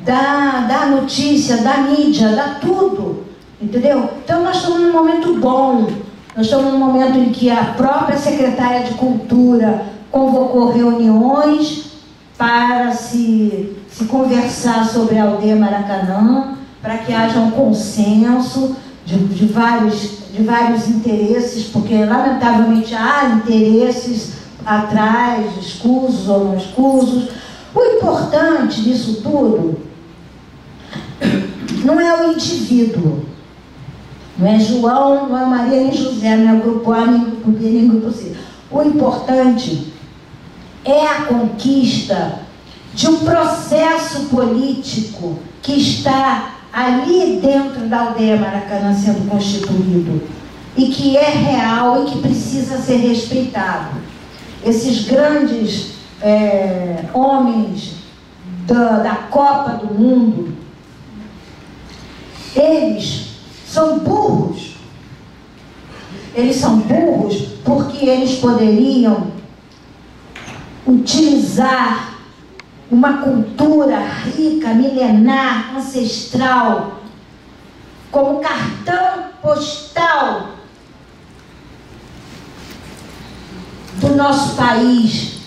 dá notícia, dá mídia, dá tudo. Entendeu? Então, nós estamos num momento bom. Nós estamos num momento em que a própria secretária de Cultura convocou reuniões para se conversar sobre a aldeia Maracanã, para que haja um consenso. de vários interesses, porque lamentavelmente há interesses atrás, escusos ou não escusos. O importante disso tudo não é o indivíduo, não é João, não é Maria nem José, não é o grupo A, nem o grupo B, nem o grupo C. O importante é a conquista de um processo político que está ali dentro da aldeia Maracanã sendo constituído e que é real e que precisa ser respeitado. Esses grandes homens da Copa do Mundo, eles são burros. Eles são burros porque eles poderiam utilizar uma cultura rica, milenar, ancestral, como cartão postal do nosso país.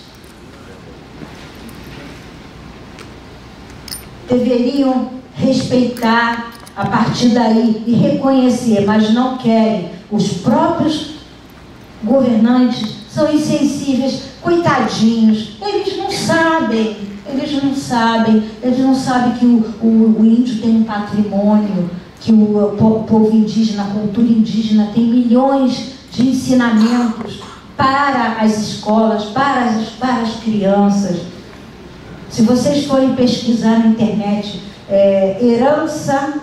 Deveriam respeitar a partir daí e reconhecer, mas não querem. Os próprios governantes são insensíveis, coitadinhos, eles não sabem que o índio tem um patrimônio, que o povo indígena, a cultura indígena tem milhões de ensinamentos para as escolas, para as crianças. Se vocês forem pesquisar na internet, herança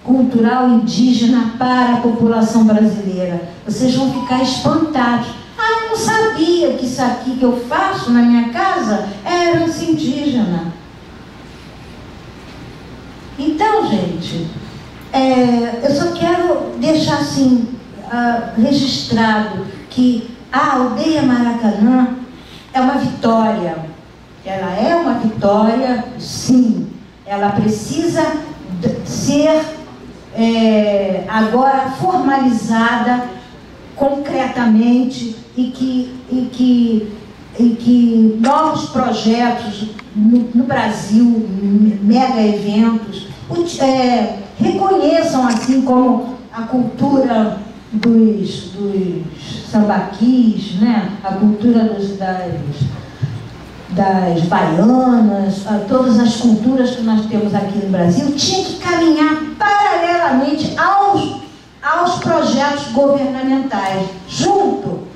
cultural indígena para a população brasileira, vocês vão ficar espantados. Ah, eu não sabia que isso aqui que eu faço na minha casa é herança indígena. Então, gente, eu só quero deixar assim, registrado que a aldeia Maracanã é uma vitória. Ela é uma vitória, sim. Ela precisa ser agora formalizada concretamente e que novos projetos no Brasil, mega eventos, reconheçam, assim como a cultura dos sambaquis, né? A cultura das baianas, todas as culturas que nós temos aqui no Brasil, tinha que caminhar paralelamente aos projetos governamentais, junto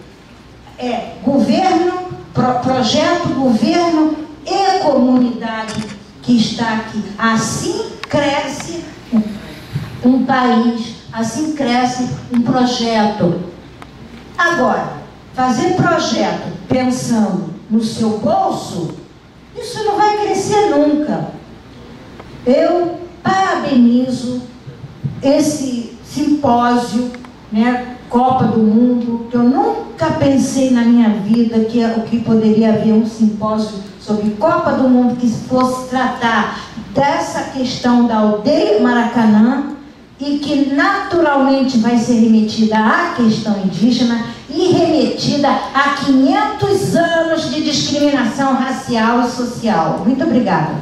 governo, projeto, governo e comunidade que está aqui. Assim cresce um país, assim cresce um projeto. Agora, fazer projeto pensando no seu bolso, isso não vai crescer nunca. Eu parabenizo esse simpósio, né, Copa do Mundo, que eu nunca pensei na minha vida que poderia haver um simpósio sobre Copa do Mundo que fosse tratar dessa questão da aldeia Maracanã e que naturalmente vai ser remetida à questão indígena e remetida a 500 anos de discriminação racial e social. Muito obrigada.